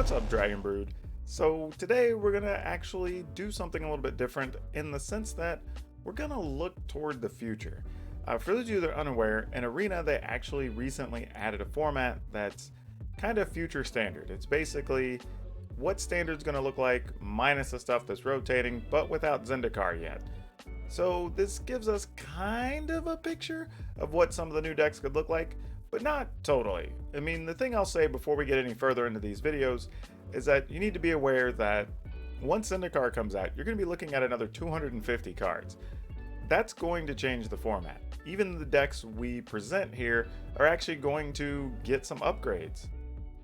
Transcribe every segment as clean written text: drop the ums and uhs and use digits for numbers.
What's up, Dragon Brood? So today we're gonna actually do something a little bit different in the sense that we're gonna look toward the future. For those of you that are unaware, in Arena they actually recently added a format that's kind of future standard. It's basically what standard's gonna look like minus the stuff that's rotating, but without Zendikar yet. So this gives us kind of a picture of what some of the new decks could look like, but not totally. I mean, the thing I'll say before we get any further into these videos is that you need to be aware that once Zendikar comes out, you're going to be looking at another 250 cards. That's going to change the format. Even the decks we present here are actually going to get some upgrades.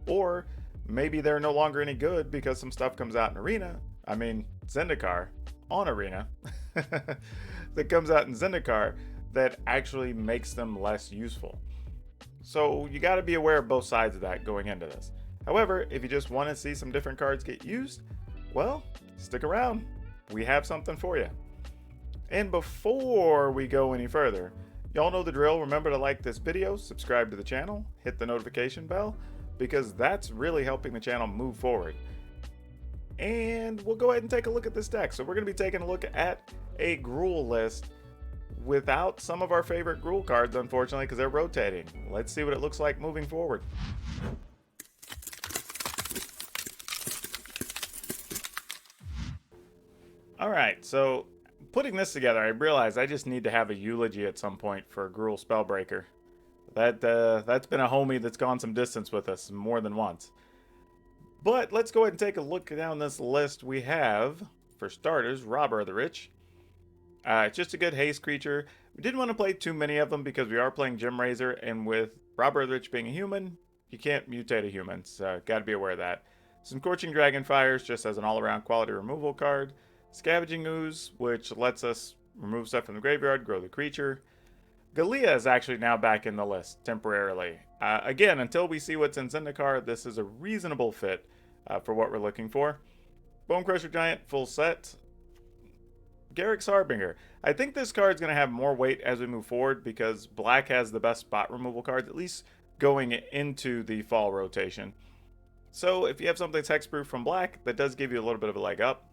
Or maybe they're no longer any good because some stuff comes out in Arena. I mean, Zendikar on Arena that comes out in Zendikar that actually makes them less useful. So you got to be aware of both sides of that going into this. However, if you just want to see some different cards get used, well, stick around. We have something for you. And before we go any further, y'all know the drill. Remember to like this video, subscribe to the channel, hit the notification bell, because that's really helping the channel move forward. And we'll go ahead and take a look at this deck. So we're going to be taking a look at a Gruul list without some of our favorite Gruul cards, unfortunately, because they're rotating. Let's see what it looks like moving forward. Alright, so putting this together, I realized I just need to have a eulogy at some point for Gruul Spellbreaker. That's been a homie that's gone some distance with us more than once. But let's go ahead and take a look down this list. We have, for starters, Robber of the Rich. It's just a good haste creature. We didn't want to play too many of them because we are playing Gem Razor, and with Robber of the Rich being a human, you can't mutate a human, so gotta be aware of that. Some Scorching Dragonfires just as an all-around quality removal card. Scavenging Ooze, which lets us remove stuff from the graveyard, grow the creature. Galea is actually now back in the list, temporarily. Again, until we see what's in Zendikar, this is a reasonable fit for what we're looking for. Bonecrusher Giant, full set. Garruk's Harbinger. I think this card's going to have more weight as we move forward because black has the best spot removal cards, at least going into the fall rotation. So if you have something that's hexproof from black, that does give you a little bit of a leg up.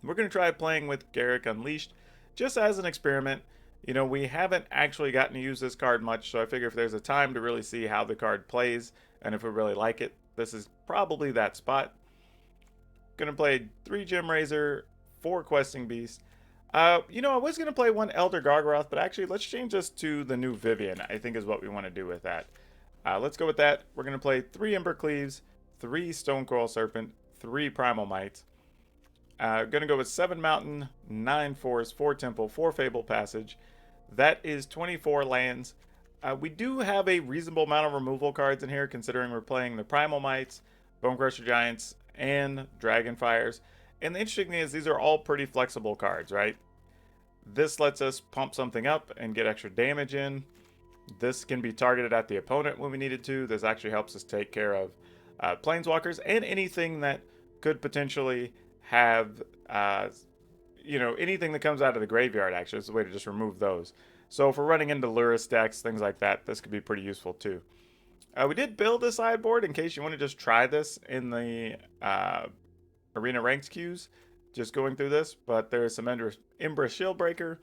We're going to try playing with Garruk Unleashed just as an experiment. You know, we haven't actually gotten to use this card much, so I figure if there's a time to really see how the card plays and if we really like it, this is probably that spot. Going to play 3 Gem Razor, 4 Questing Beast. You know, I was going to play 1 Elder Gargaroth, but actually let's change this to the new Vivian, I think is what we want to do with that. Let's go with that. We're going to play 3 Ember Cleaves, 3 Stone Coral Serpent, 3 Primal Might. Going to go with 7 Mountain, 9 Forest, 4 Temple, 4 Fable Passage. That is 24 lands. We do have a reasonable amount of removal cards in here, considering we're playing the Primal Mights, Bonecrusher Giants, and Dragonfires. And the interesting thing is these are all pretty flexible cards, right? This lets us pump something up and get extra damage in. This can be targeted at the opponent when we need it to. This actually helps us take care of Planeswalkers and anything that could potentially have, you know, anything that comes out of the graveyard, actually. It's a way to just remove those. So if we're running into Luris decks, things like that, this could be pretty useful too. We did build a sideboard in case you want to just try this in the Arena Ranks queues, just going through this, but there's some Ember Shieldbreaker,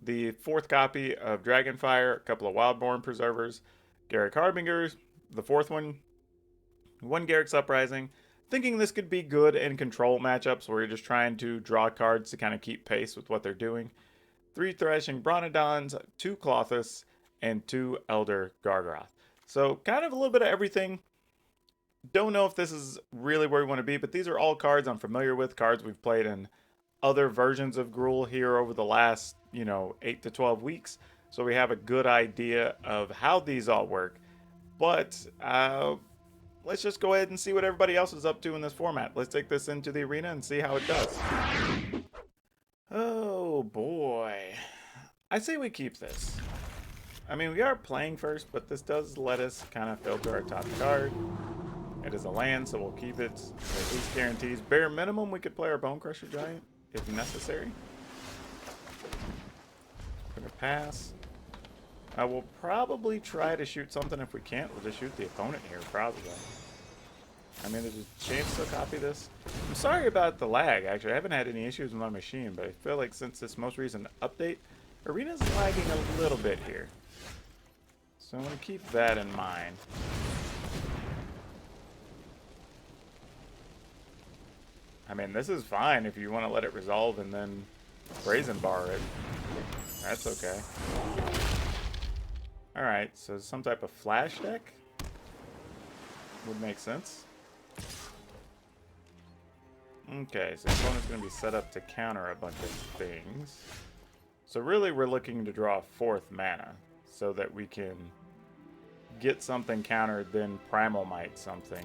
the 4th copy of Dragonfire, a couple of Wildborn Preservers, Garruk Harbingers, the 4th one, 1 Garruk's Uprising. Thinking this could be good in control matchups where you're just trying to draw cards to kind of keep pace with what they're doing. 3 Thrashing Bronodons, 2 Klothys, and 2 Elder Gargaroth. So kind of a little bit of everything. Don't know if this is really where we want to be, but these are all cards I'm familiar with, cards we've played in other versions of Gruul here over the last, 8 to 12 weeks. So we have a good idea of how these all work. But let's just go ahead and see what everybody else is up to in this format. Let's take this into the arena and see how it does. Oh boy. I say we keep this. I mean, we are playing first, but this does let us kind of filter our top card. It is a land, so we'll keep it. At least guarantees. Bare minimum, we could play our Bonecrusher Giant if necessary. Gonna pass. We'll probably try to shoot something if we can't. We'll just shoot the opponent here, probably. I mean, there's a chance to copy this. I'm sorry about the lag, actually. I haven't had any issues with my machine, but I feel like since this most recent update, Arena's lagging a little bit here. So I'm going to keep that in mind. I mean, this is fine if you want to let it resolve and then brazen bar it. That's okay. Alright, so some type of flash deck would make sense. Okay, so the opponent's going to be set up to counter a bunch of things. So really we're looking to draw 4th mana so that we can get something countered, then Primal Might something.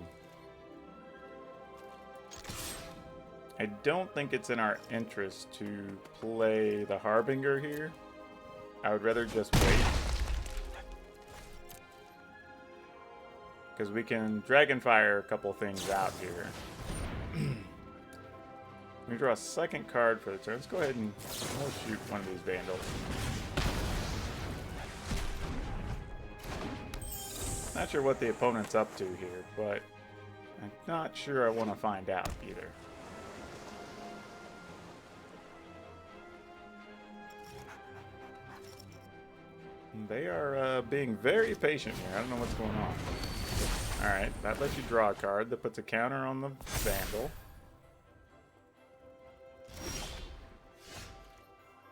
I don't think it's in our interest to play the Harbinger here. I would rather just wait. Because we can Dragonfire a couple things out here. We draw a 2nd card for the turn. Let's go ahead and we'll shoot one of these Vandals. Not sure what the opponent's up to here, but I'm not sure I want to find out either. They are being very patient here. I don't know what's going on. Alright, that lets you draw a card that puts a counter on the Vandal.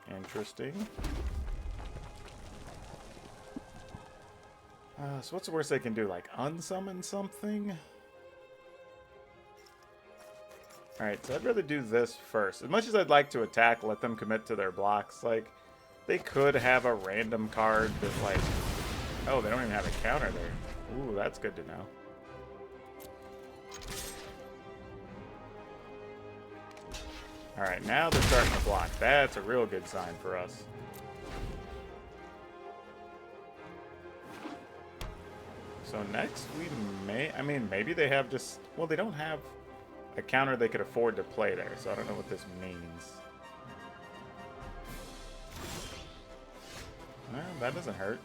Interesting. So what's the worst they can do? Like unsummon something? Alright, so I'd rather do this first. As much as I'd like to attack, let them commit to their blocks, like, they could have a random card that, like... Oh, they don't even have a counter there. Ooh, that's good to know. Alright, now they're starting to block. That's a real good sign for us. So next we may... I mean, maybe they have just... Well, they don't have a counter they could afford to play there, so I don't know what this means. Well, that doesn't hurt.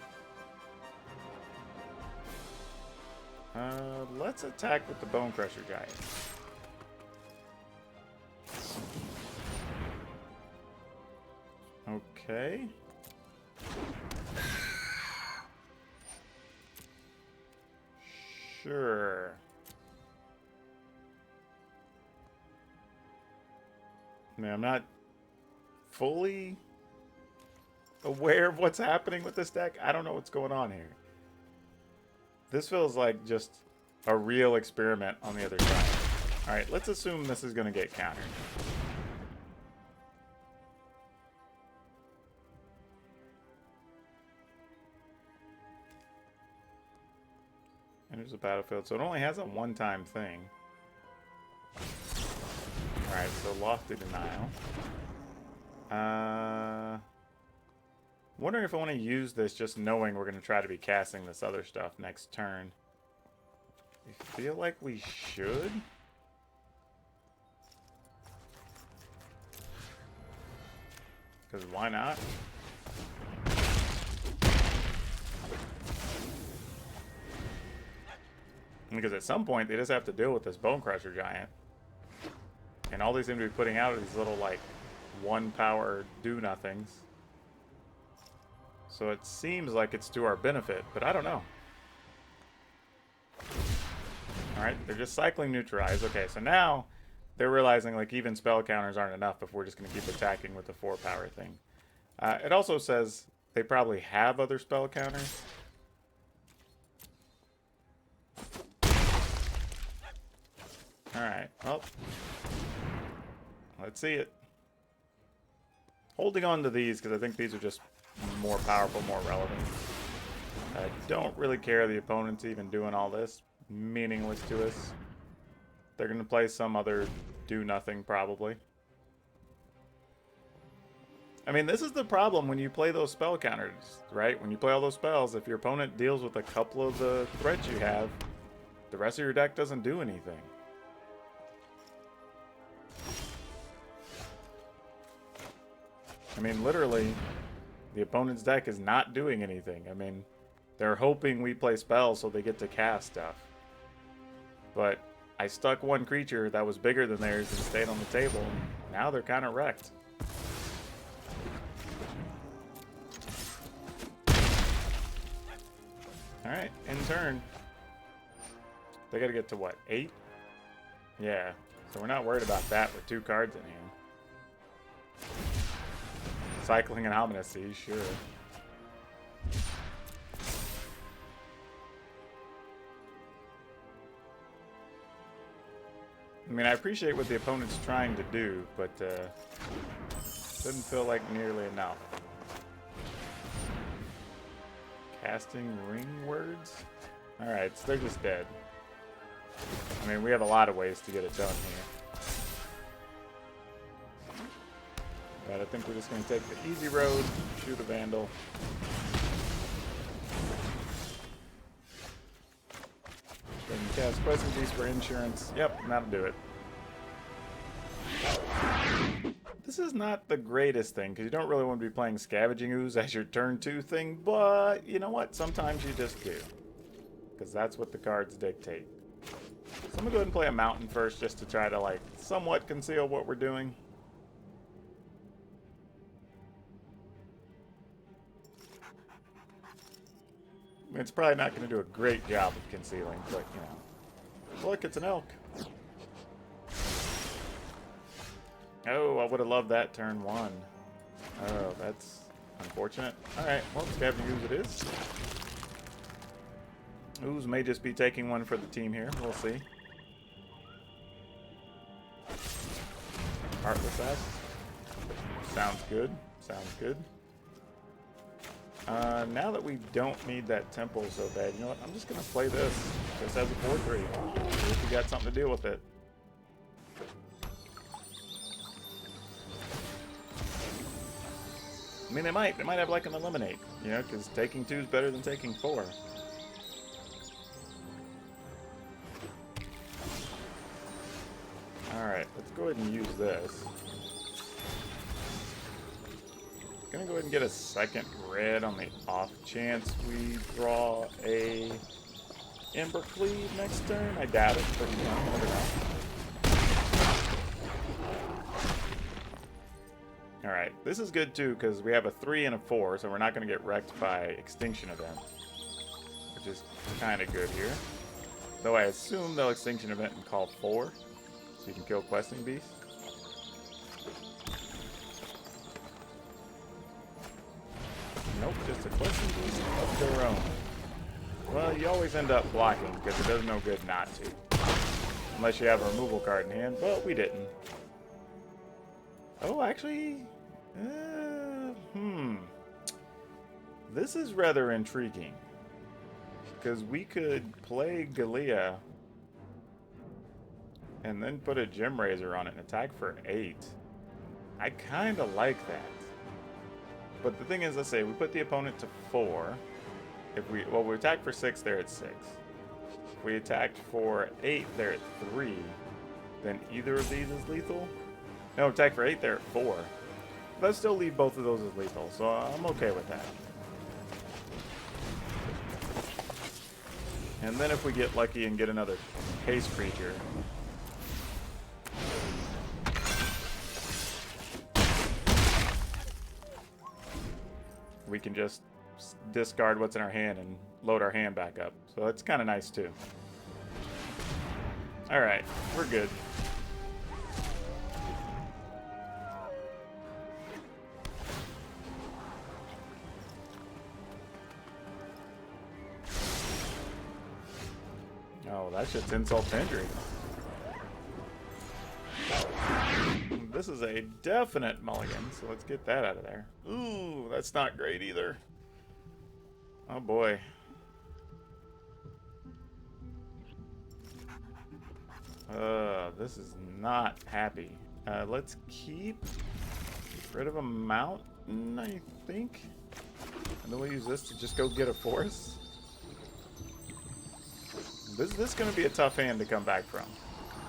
Let's attack with the Bone Crusher Giant. Okay. Sure. I mean, I'm not fully aware of what's happening with this deck. I don't know what's going on here. This feels like just a real experiment on the other side. Alright, let's assume this is going to get countered. Enters the battlefield, so it only has a one-time thing. Alright, so Lofty Denial. Wondering if I want to use this just knowing we're going to try to be casting this other stuff next turn. I feel like we should. Because why not? Because at some point they just have to deal with this Bone Crusher Giant. And all they seem to be putting out are these little, like, 1-power do-nothings. So it seems like it's to our benefit, but I don't know. Alright, they're just cycling Neutralize. Okay, so now they're realizing, like, even spell counters aren't enough if we're just going to keep attacking with the 4-power thing. It also says they probably have other spell counters. Alright, well, let's see it. Holding on to these, because I think these are just more powerful, more relevant. I don't really care the opponent's even doing all this. Meaningless to us. They're going to play some other do-nothing, probably. I mean, this is the problem when you play those spell counters, right? When you play all those spells, if your opponent deals with a couple of the threats you have, the rest of your deck doesn't do anything. I mean, literally, the opponent's deck is not doing anything. I mean, they're hoping we play spells so they get to cast stuff. But I stuck one creature that was bigger than theirs and stayed on the table, and now they're kind of wrecked. Alright, in turn. They gotta get to what, 8? Yeah, so we're not worried about that with 2 cards in hand. Cycling an Omnicy, sure. I mean, I appreciate what the opponent's trying to do, but doesn't feel like nearly enough. Casting ring words? Alright, so they're just dead. I mean, we have a lot of ways to get it done here. But I think we're just going to take the easy road, shoot a Vandal. Then cast Questing Beast for insurance. Yep, that'll do it. This is not the greatest thing, because you don't really want to be playing Scavenging Ooze as your turn 2 thing, but you know what? Sometimes you just do. Because that's what the cards dictate. So I'm going to go ahead and play a Mountain first, just to try to, like, somewhat conceal what we're doing. It's probably not going to do a great job of concealing, but, you know. Look, it's an elk. Oh, I would have loved that turn 1. Oh, that's unfortunate. Alright, well, Scavenging Ooze it is. Ooze may just be taking one for the team here. We'll see. Heartless Ass. Sounds good. Sounds good. Now that we don't need that temple so bad, you know what? I'm just going to play this just as a 4-3. See if we got something to deal with it. I mean, they might have like an eliminate, you know, because taking 2 is better than taking 4. Alright, let's go ahead and use this. Gonna go ahead and get a second red on the off chance we draw a Ember Cleave next turn. I doubt it, but you know, never know. Alright, this is good too, because we have a 3 and a 4, so we're not going to get wrecked by Extinction Event. Which is kind of good here. Though I assume they'll Extinction Event and call 4, so you can kill Questing Beast. Nope, just a Questing Beast of their own. Well, you always end up blocking, because it does no good not to. Unless you have a removal card in hand, but we didn't. Oh, actually... This is rather intriguing. Because we could play Galea and then put a Gem Razor on it and attack for 8. I kind of like that. But the thing is, let's say we put the opponent to 4. If we attack for 6, they're at 6. If we attacked for 8, they're at 3. Then either of these is lethal. No, attack for 8, they're at 4. But I still leave both of those as lethal, so I'm okay with that. And then if we get lucky and get another haste creature, we can just discard what's in our hand and load our hand back up. So that's kind of nice too. Alright, we're good. Oh, that's just insult to injury. This is a definite mulligan, so let's get that out of there. Ooh, that's not great either. Oh boy. This is not happy. Let's get rid of a mountain, I think. And then we'll use this to just go get a forest. This is going to be a tough hand to come back from.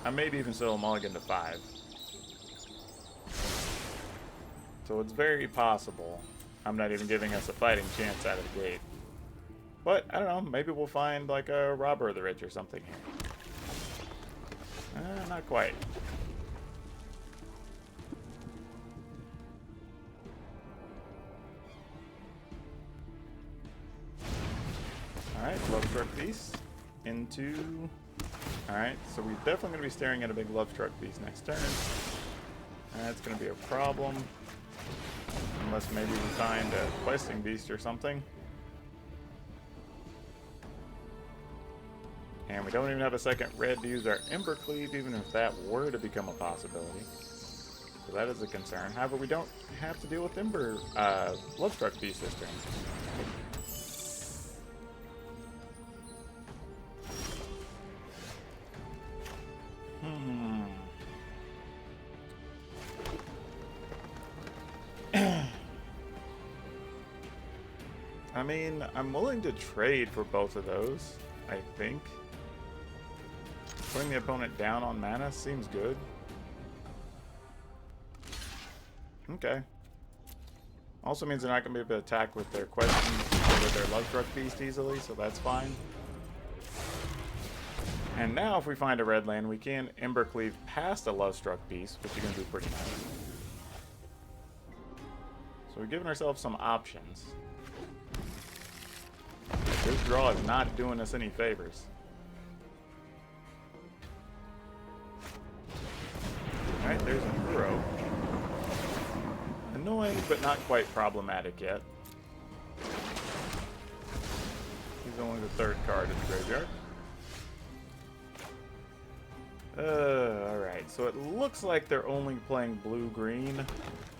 I maybe even still a mulligan to 5. So it's very possible I'm not even giving us a fighting chance out of the gate. But, I don't know, maybe we'll find like a Robber of the Rich or something here. Not quite. Alright, Love Struck Beast into... Alright, so we're definitely going to be staring at a big Love Struck Beast next turn. That's going to be a problem. Unless maybe we find a Questing Beast or something. And we don't even have a second red to use our Embercleave, even if that were to become a possibility. So that is a concern. However, we don't have to deal with Love Struck Beast this turn. I mean, I'm willing to trade for both of those, I think. Putting the opponent down on mana seems good. Okay. Also means they're not going to be able to attack with their questions or with their Love Struck Beast easily, so that's fine. And now if we find a red land, we can Embercleave past a Love Struck Beast, which is going to be pretty nice. So we've given ourselves some options. This draw is not doing us any favors. Alright, there's an Uro. Annoying, but not quite problematic yet. He's only the third card in the graveyard. Alright, so it looks like they're only playing blue-green.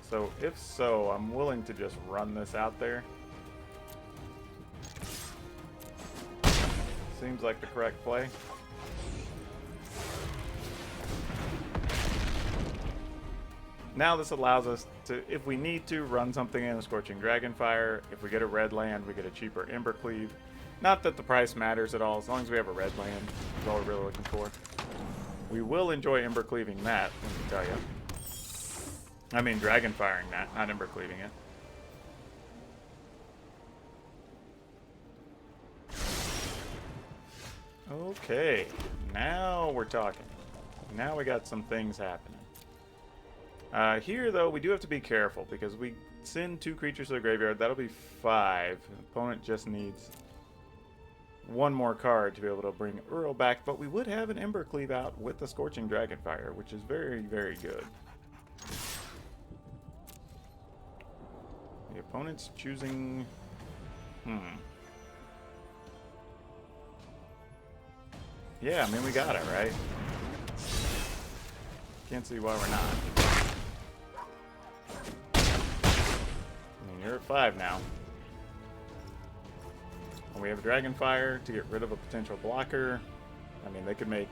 So if so, I'm willing to just run this out there. Seems like the correct play. Now this allows us to, if we need to, run something in a Scorching Dragonfire. If we get a red land, we get a cheaper Embercleave. Not that the price matters at all, as long as we have a red land. That's all we're really looking for. We will enjoy Embercleaving that, let me tell you. I mean Dragonfiring that, not Embercleaving it. Okay, now we're talking. Now we got some things happening. Here, though, we do have to be careful because we send 2 creatures to the graveyard. That'll be 5. The opponent just needs 1 more card to be able to bring Uro back, but we would have an Embercleave out with the Scorching Dragonfire, which is very, very good. The opponent's choosing... Yeah, I mean, we got it, right? Can't see why we're not. I mean, you're at 5 now. And we have Dragonfire to get rid of a potential blocker. I mean, they could make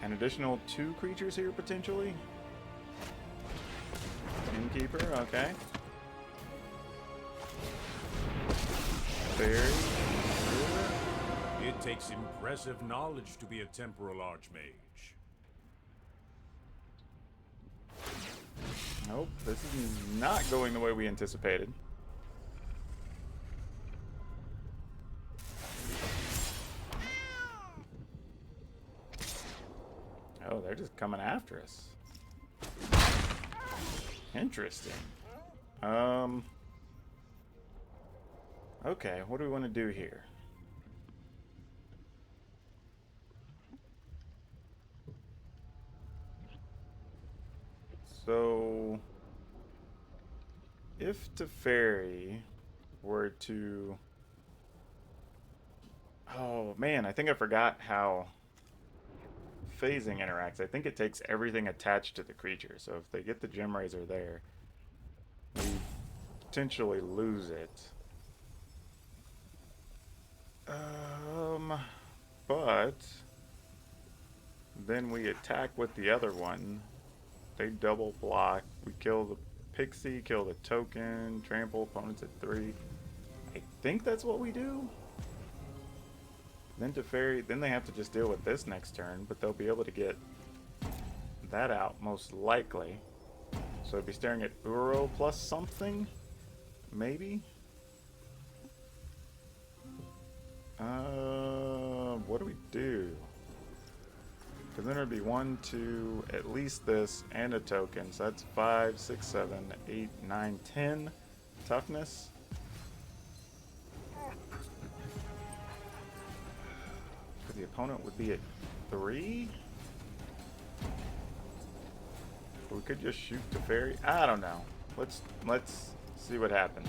an additional 2 creatures here, potentially. Innkeeper, okay. Fairy. It takes impressive knowledge to be a temporal archmage. Nope, this is not going the way we anticipated. Oh, they're just coming after us. Interesting. Okay, what do we want to do here? So, if Teferi were to... Oh, man, I think I forgot how phasing interacts. I think it takes everything attached to the creature. So if they get the Gem Razor there, we potentially lose it. But then we attack with the other one. They double block. We kill the Pixie, kill the token, trample opponents at 3. I think that's what we do. Then Teferi, then they have to just deal with this next turn, but they'll be able to get that out most likely. So I'd be staring at Uro plus something, maybe. What do we do? Because then it would be 1, 2, at least this, and a token. So that's 5, 6, 7, 8, 9, 10 toughness. Because the opponent would be at 3? We could just shoot the fairy. I don't know. Let's see what happens.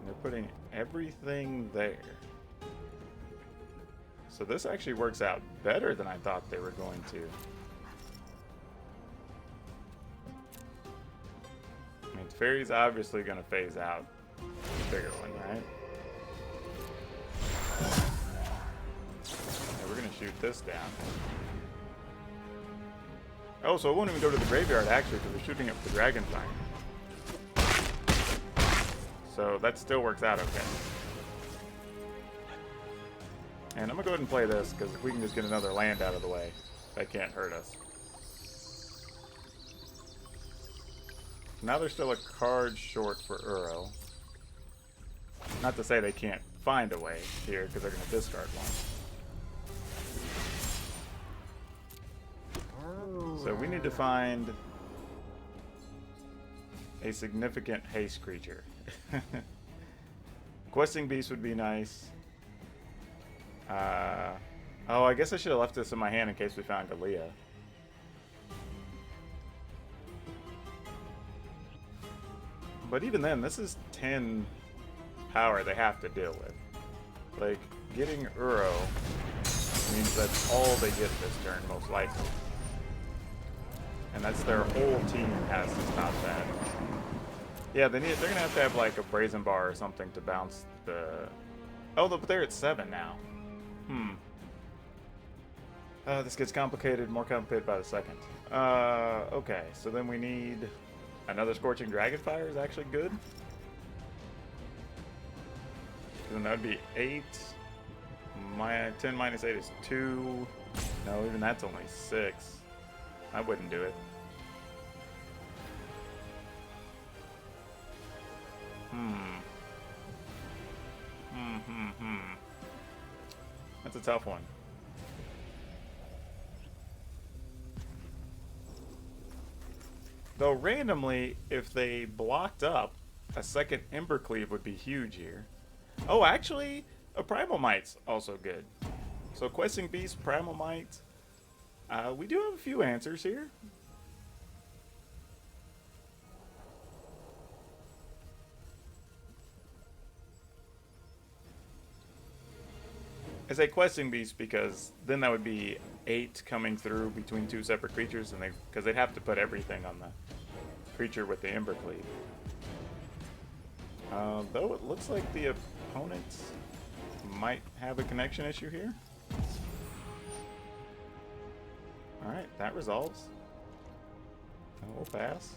They're putting everything there. So this actually works out better than I thought they were going to. I mean, fairy's obviously going to phase out the bigger one, right? Yeah, we're going to shoot this down. Oh, so it won't even go to the graveyard, actually, because we're shooting up the Dragonfire. So that still works out okay. And I'm going to go ahead and play this, because if we can just get another land out of the way, that can't hurt us. Now they're still a card short for Uro. Not to say they can't find a way here, because they're going to discard one. So we need to find a significant haste creature. Questing Beast would be nice. Oh, I guess I should have left this in my hand in case we found Galea. But even then, this is 10 power they have to deal with. Like, getting Uro means that's all they get this turn, most likely. And that's their whole team has to stop that. Yeah, they're gonna have to have like a Brazen Bar or something to bounce the... Oh, but they're at 7 now. This gets complicated, more complicated by the second. Okay, so then we need another Scorching Dragonfire is actually good. Then that would be 8. My 10 minus 8 is 2. No, even that's only 6. I wouldn't do it. That's a tough one. Though randomly, if they blocked up, a second Embercleave would be huge here. Oh, actually, a Primal Might's also good. So Questing Beast, Primal Might. We do have a few answers here. I say Questing Beast because then that would be 8 coming through between 2 separate creatures, and because they'd have to put everything on the creature with the Embercleave. Though it looks like the opponents might have a connection issue here. Alright, that resolves. And we'll pass.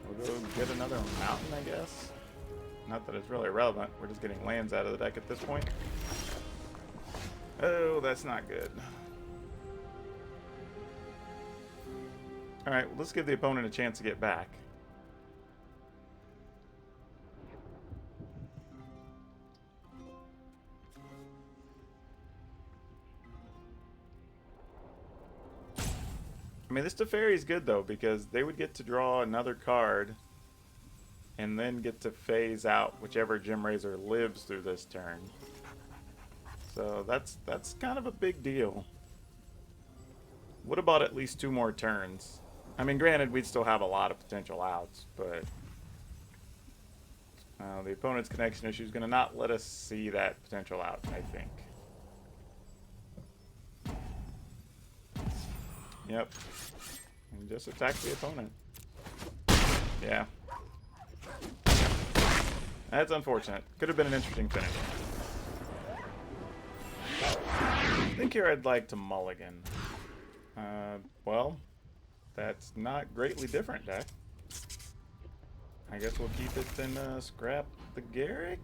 We'll go get another mountain, I guess. Not that it's really relevant. We're just getting lands out of the deck at this point. Oh, that's not good. Alright, well, let's give the opponent a chance to get back. I mean, this Teferi is good, though, because they would get to draw another card and then get to phase out whichever Gem Razor lives through this turn. So that's kind of a big deal. What about at least 2 more turns? I mean, granted, we'd still have a lot of potential outs, but the opponent's connection issue is going to not let us see that potential out, I think. Yep. And just attack the opponent. Yeah. That's unfortunate. Could have been an interesting finish. I think here I'd like to mulligan. Well, that's not greatly different, deck. I guess we'll keep it and scrap the Garrick.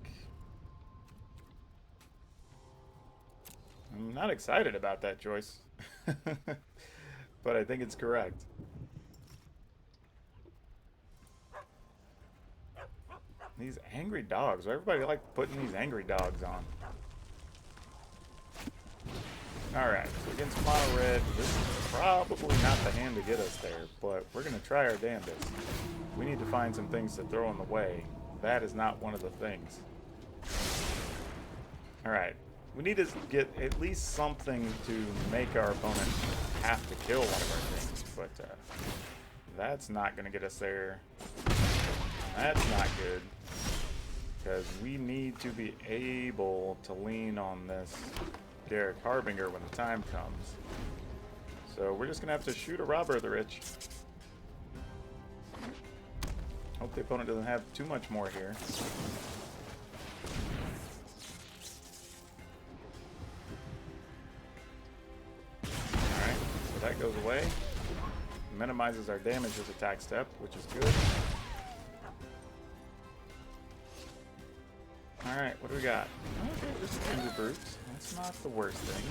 I'm not excited about that choice. But I think it's correct. These angry dogs. Everybody like putting these angry dogs on. Alright, so against mono red, this is probably not the hand to get us there, but we're going to try our damnedest. We need to find some things to throw in the way. That is not one of the things. Alright, we need to get at least something to make our opponent have to kill one of our things, but that's not going to get us there. That's not good, because we need to be able to lean on this Garrick Harbinger when the time comes. So we're just going to have to shoot a Robber of the Rich. Hope the opponent doesn't have too much more here. Alright, so that goes away. Minimizes our damage as attack step, which is good. Alright, what do we got? Okay, just Timber Brutes. That's not the worst thing.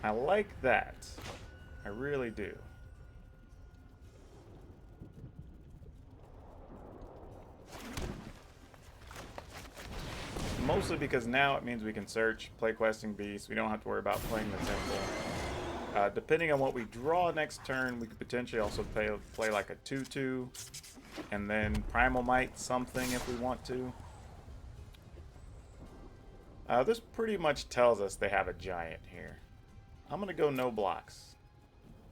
I like that. I really do. Mostly because now it means we can search, play Questing Beast. We don't have to worry about playing the Temple. Depending on what we draw next turn, we could potentially also play like a 2-2. And then Primal Might something if we want to. This pretty much tells us they have a giant here. I'm going to go no blocks.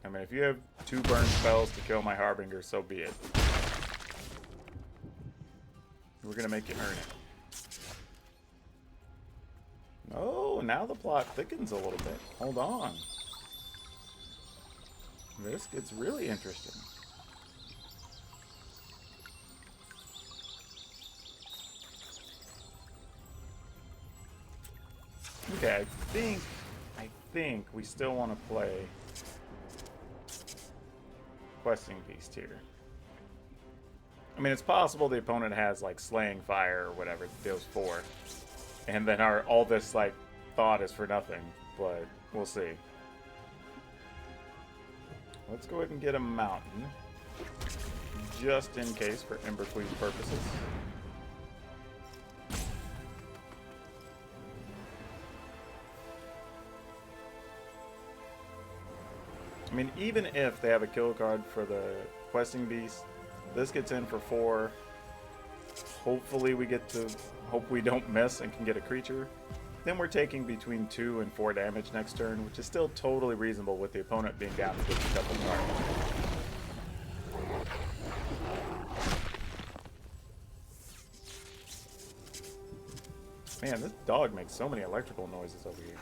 I mean, if you have 2 burn spells to kill my Harbinger, so be it. We're going to make you earn it. Oh, now the plot thickens a little bit. Hold on. This gets really interesting. Okay, I think we still want to play Questing Beast here. I mean, it's possible the opponent has like Slaying Fire or whatever that deals 4, and then all this like thought is for nothing. But we'll see. Let's go ahead and get a mountain, just in case for Embercleave purposes. I mean, even if they have a kill card for the Questing Beast, this gets in for 4. Hopefully we get to... Hope we don't miss and can get a creature. Then we're taking between 2 and 4 damage next turn, which is still totally reasonable with the opponent being down to just a couple cards. Man, this dog makes so many electrical noises over here.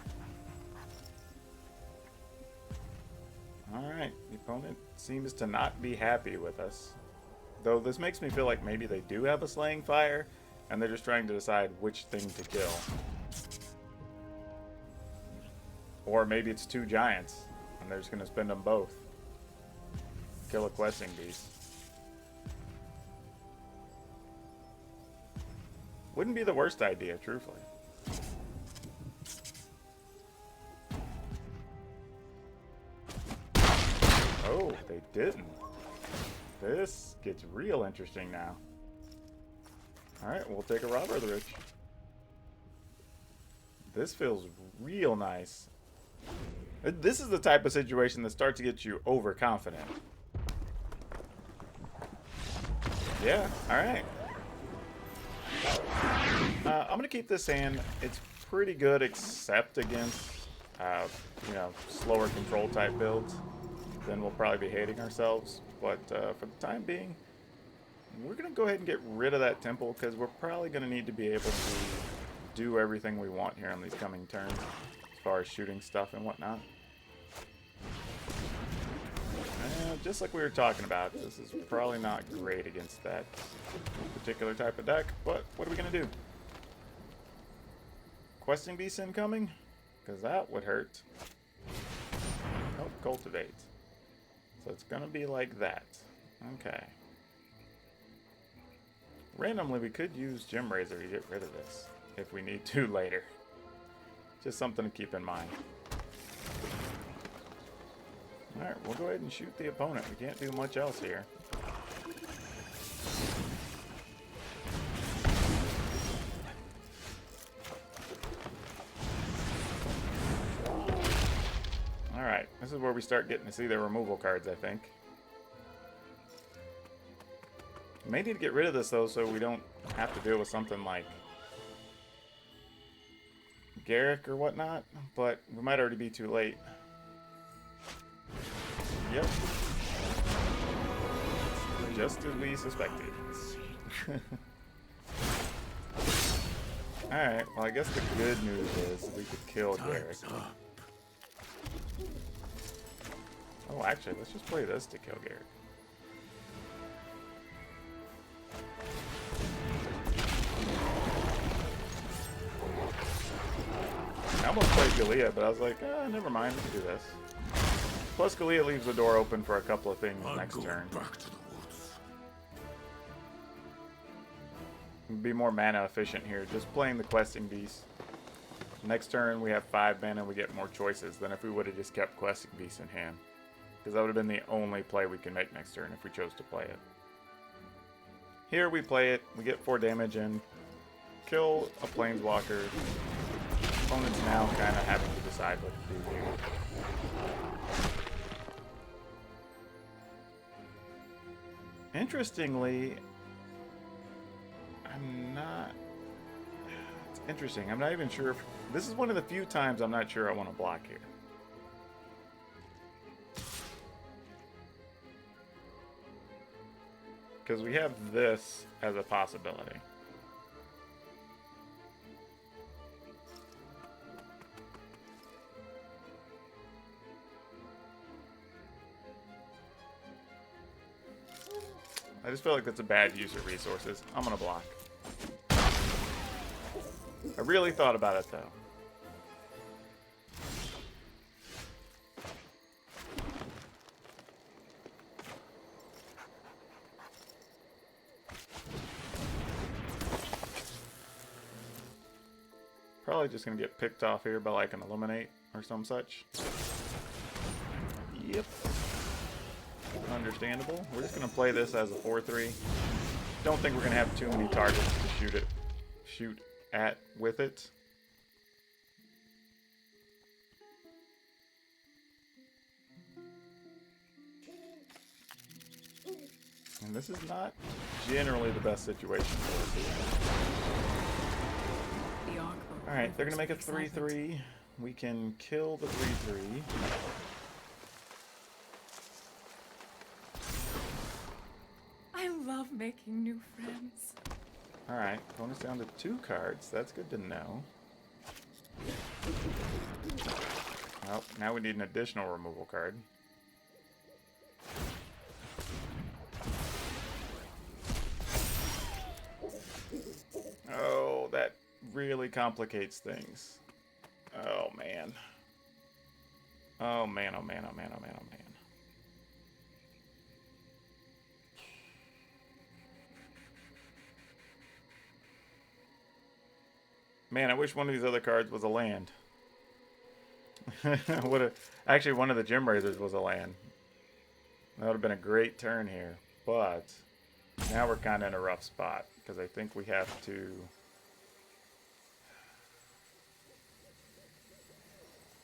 Alright, the opponent seems to not be happy with us. Though this makes me feel like maybe they do have a Slaying Fire, and they're just trying to decide which thing to kill. Or maybe it's 2 giants, and they're just going to spend them both. Kill a Questing Beast. Wouldn't be the worst idea, truthfully. Oh, they didn't. This gets real interesting now. Alright, we'll take a Robber of the Rich. This feels real nice. This is the type of situation that starts to get you overconfident. Yeah, alright. I'm going to keep this hand. It's pretty good except against, you know, slower control type builds. Then we'll probably be hating ourselves. But for the time being, we're going to go ahead and get rid of that temple because we're probably going to need to be able to do everything we want here on these coming turns as far as shooting stuff and whatnot. Just like we were talking about, this is probably not great against that particular type of deck, but what are we going to do? Questing Beast incoming? Because that would hurt. Help cultivate. So it's going to be like that. Okay. Randomly, we could use Gem Razor to get rid of this if we need to later. Just something to keep in mind. Alright, we'll go ahead and shoot the opponent. We can't do much else here. This is where we start getting to see their removal cards, I think. We may need to get rid of this, though, so we don't have to deal with something like Garrick or whatnot, but we might already be too late. Yep. Just as we suspected. Alright, well I guess the good news is we could kill Garrick. Oh, actually, let's just play this to kill Garrick. I almost played Galea, but I was like, never mind, we can do this. Plus, Galea leaves the door open for a couple of things next turn. Be more mana efficient here, just playing the Questing Beast. Next turn, we have 5 mana, we get more choices than if we would have just kept Questing Beast in hand. Because that would have been the only play we can make next turn if we chose to play it. Here we play it, we get 4 damage in, kill a Planeswalker. Opponent's now kind of having to decide what to do here. Interestingly, it's interesting. I'm not even sure if... This is one of the few times I'm not sure I want to block here. Because we have this as a possibility. I just feel like that's a bad use of resources. I'm gonna block. I really thought about it, though. Probably just gonna get picked off here by like an Illuminate or some such. Yep. Understandable. We're just gonna play this as a 4/3. Don't think we're gonna have too many targets to shoot at with it. And this is not generally the best situation for us here. Alright, they're gonna make a 3/3. We can kill the 3/3. I love making new friends. Alright, bonus down to 2 cards. That's good to know. Well, now we need an additional removal card. Oh, that really complicates things. Oh, man. Oh, man, oh, man, oh, man, oh, man, oh, man. Man, I wish one of these other cards was a land. Actually, one of the Gem Raisers was a land. That would have been a great turn here. But now we're kind of in a rough spot. Because I think we have to...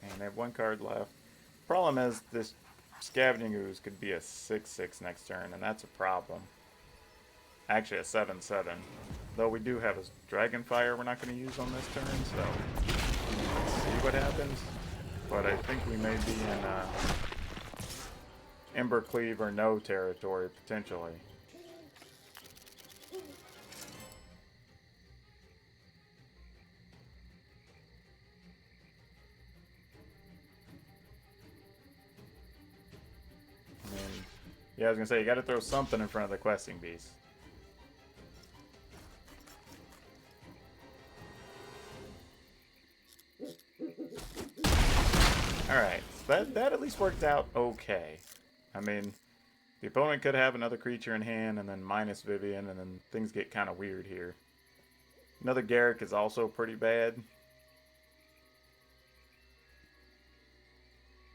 And they have 1 card left. Problem is, this Scavenging Ooze could be a 6/6 next turn. And that's a problem. Actually, a 7/7. Though we do have a Dragonfire we're not going to use on this turn, so let's see what happens. But I think we may be in Embercleave or no territory, potentially. I mean, yeah, I was going to say, you got to throw something in front of the Questing Beast. Alright, so that at least worked out okay. I mean, the opponent could have another creature in hand and then minus Vivian, and then things get kind of weird here. Another Garrick is also pretty bad.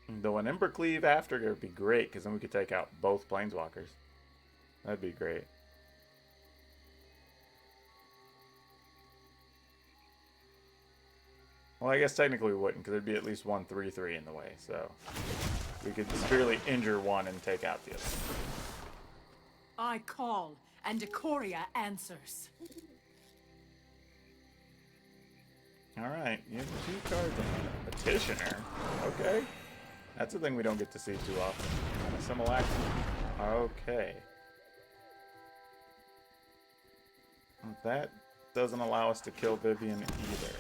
Though an Embercleave after it would be great, because then we could take out both Planeswalkers. That'd be great. Well, I guess technically we wouldn't, because there'd be at least one 3/3 in the way, so... we could severely injure one and take out the other. I call, and Decoria answers. Alright, you have 2 cards and a Petitioner. Okay. That's a thing we don't get to see too often. And a Simulacrum. Okay. That doesn't allow us to kill Vivian either.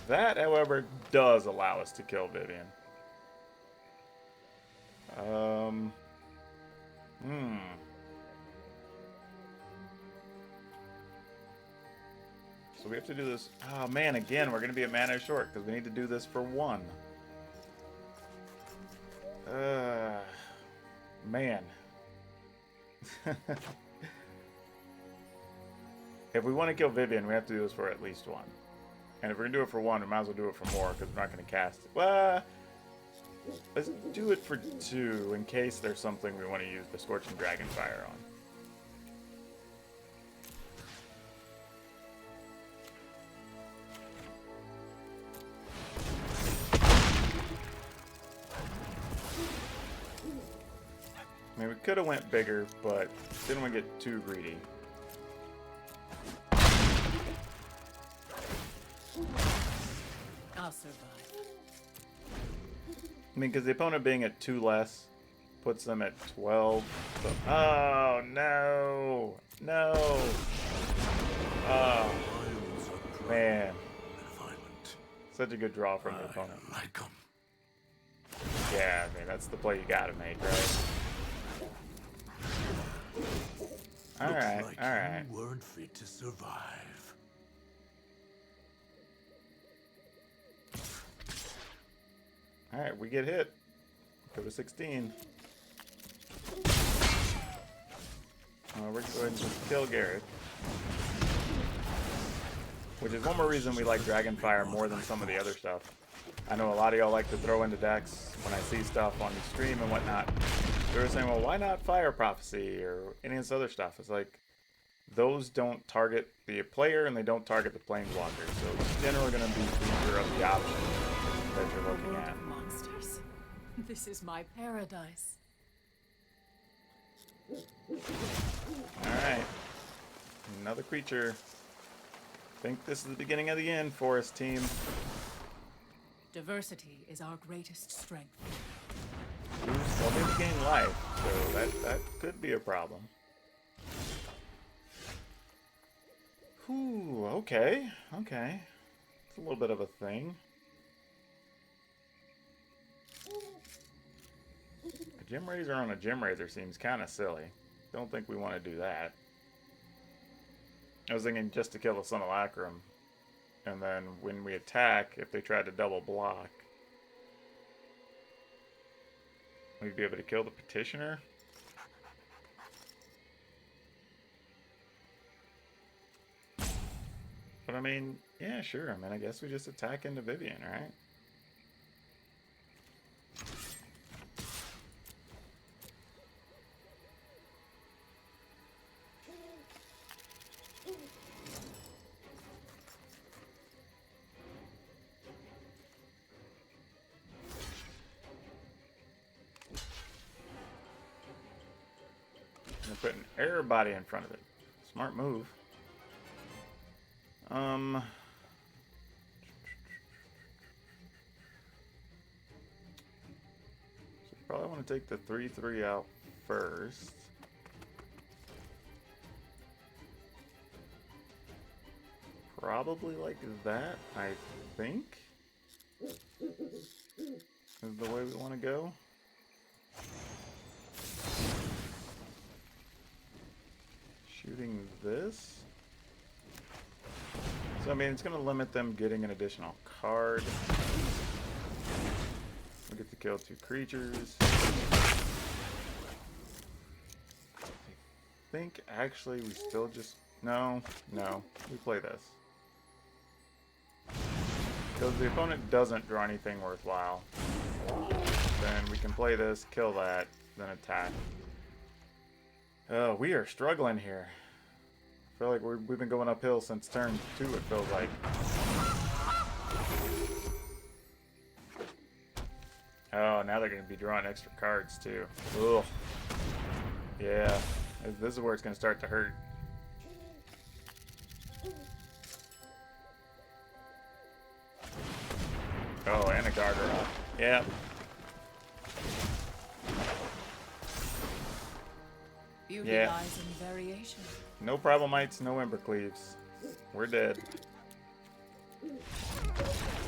That, however, does allow us to kill Vivian. So we have to do this. Oh man, again, we're going to be a mana short because we need to do this for 1. Man. If we want to kill Vivian, we have to do this for at least 1. And if we're going to do it for 1, we might as well do it for more because we're not going to cast it. Well, let's do it for 2 in case there's something we want to use the Scorching Dragonfire on. I mean, we could have went bigger, but didn't want to get too greedy. I'll survive. I mean, because the opponent being at 2 less puts them at 12. So, oh, no. No. Oh, man. Such a good draw from the opponent. Yeah, I mean, that's the play you gotta make, right? Alright, alright. You weren't fit to survive. Alright, we get hit. Go to 16. We're going to go ahead and just kill Garrett. Which is one more reason we like Dragonfire more than some of the other stuff. I know a lot of y'all like to throw into decks when I see stuff on the stream and whatnot. They were saying, well, why not Fire Prophecy or any of this other stuff? It's like, those don't target the player and they don't target the Planeswalker. So it's generally going to be weaker of the options that you're looking at. Monsters. This is my paradise. Alright. Another creature. Think this is the beginning of the end for us, team. Diversity is our greatest strength. Well, they gain life, so that could be a problem. Whew, okay, okay. It's a little bit of a thing. A Gem Razor on a Gem Razor seems kind of silly. Don't think we want to do that. I was thinking just to kill the Simulacrum. And then when we attack, if they tried to double block, we'd be able to kill the Petitioner. But I mean, yeah, sure. I mean, I guess we just attack into Vivian, right? And put an air body in front of it. Smart move. So probably want to take the 3/3 out first. Probably like that, I think. Is the way we want to go. Shooting this. So, I mean, it's going to limit them getting an additional card. We get to kill 2 creatures. I think, actually, we still just... No, we play this. Because the opponent doesn't draw anything worthwhile. Then we can play this, kill that, then attack. Oh, we are struggling here. I feel like we've been going uphill since turn 2, it feels like. Oh, now they're going to be drawing extra cards, too. Ugh. Yeah. This is where it's going to start to hurt. Oh, and a Garter up. Yeah. Beauty Yeah. lies in variation. No Problemites, no Embercleaves. We're dead.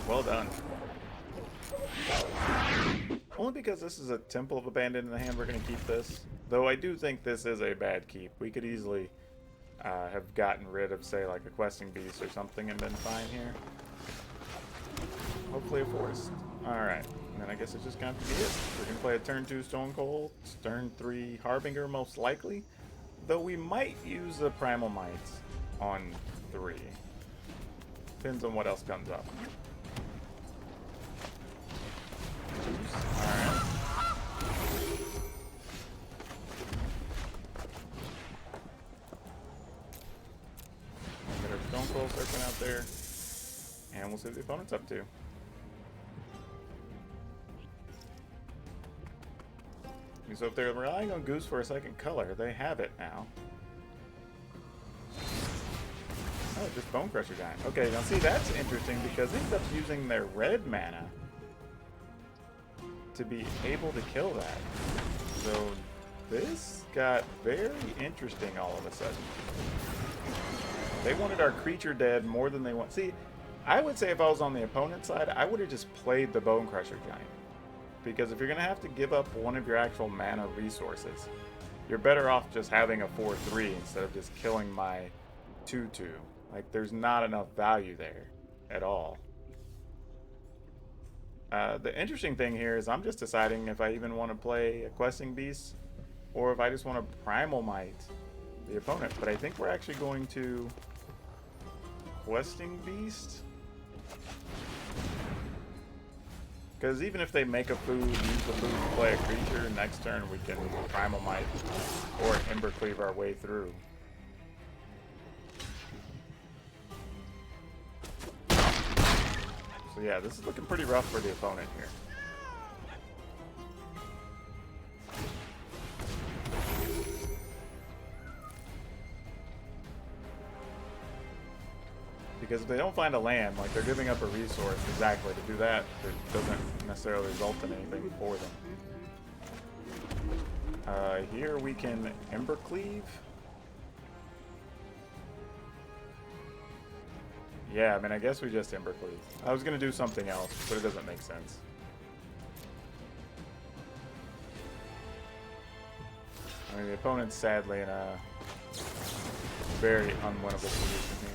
Well done. Only because this is a Temple of Abandon in the hand, we're going to keep this. Though I do think this is a bad keep. We could easily have gotten rid of, say, like a Questing Beast or something and been fine here. Hopefully a Forest. Alright, and then I guess it's just going to have to be it. We're going to play a turn 2 Stone Cold, turn 3 Harbinger most likely. Though we might use the Primal Mites on 3. Depends on what else comes up. Alright. Get our Stone Cold circling out there. And we'll see what the opponent's up to. So if they're relying on Goose for a second color, they have it now. Oh, just Bone Crusher Giant. Okay, now see, that's interesting because they end up using their red mana to be able to kill that. So this got very interesting all of a sudden. They wanted our creature dead more than they want. See, I would say if I was on the opponent's side, I would have just played the Bone Crusher Giant. Because if you're going to have to give up one of your actual mana resources, you're better off just having a 4-3 instead of just killing my 2-2. Like, there's not enough value there at all. The interesting thing here is I'm just deciding if I even want to play a Questing Beast or if I just want to Primal Might the opponent. But I think we're actually going to Questing Beast. Because even if they make a food, use the food to play a creature, next turn we can Primal Might or Embercleave our way through. So yeah, this is looking pretty rough for the opponent here. Because if they don't find a land, like they're giving up a resource exactly to do that, it doesn't necessarily result in anything for them. Here we can Embercleave. Yeah, I mean, I guess we just Embercleave. I was going to do something else, but it doesn't make sense. I mean, the opponent's sadly in a very unwinnable position here.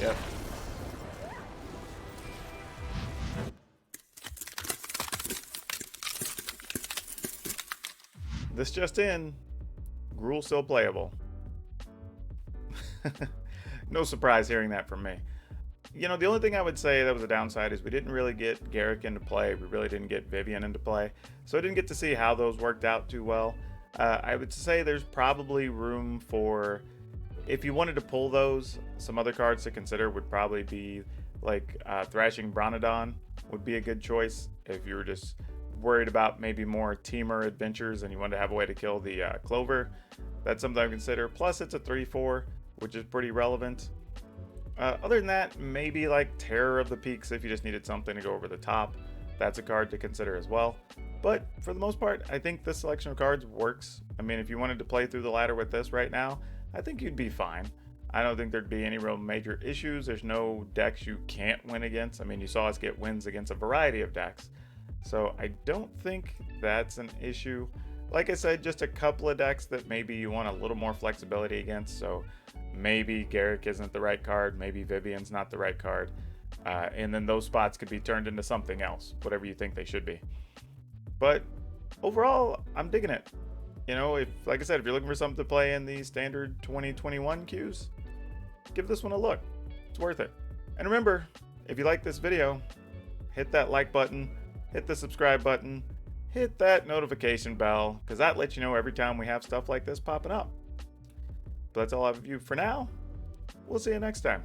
Yep. This just in, Gruul still playable. No surprise hearing that from me. You know, the only thing I would say that was a downside is we didn't really get Garruk into play. We really didn't get Vivien into play. So I didn't get to see how those worked out too well. I would say there's probably room for, if you wanted to pull those, some other cards to consider would probably be like Thrashing Bronodon would be a good choice if you were just worried about maybe more teamer adventures and you wanted to have a way to kill the Clover. That's something I would consider. Plus it's a 3-4, which is pretty relevant. Other than that, maybe like Terror of the Peaks if you just needed something to go over the top. That's a card to consider as well. But for the most part, I think this selection of cards works. I mean, if you wanted to play through the ladder with this right now, I think you'd be fine. I don't think there'd be any real major issues. There's no decks you can't win against. I mean, you saw us get wins against a variety of decks. So I don't think that's an issue. Like I said, just a couple of decks that maybe you want a little more flexibility against. So maybe Garruk isn't the right card. Maybe Vivien's not the right card. And then those spots could be turned into something else, whatever you think they should be. But overall, I'm digging it. You know, if, like I said, if you're looking for something to play in the standard 2021 queues, give this one a look. It's worth it. And remember, if you like this video, hit that like button, hit the subscribe button, hit that notification bell, because that lets you know every time we have stuff like this popping up. But that's all I have of you for now. We'll see you next time.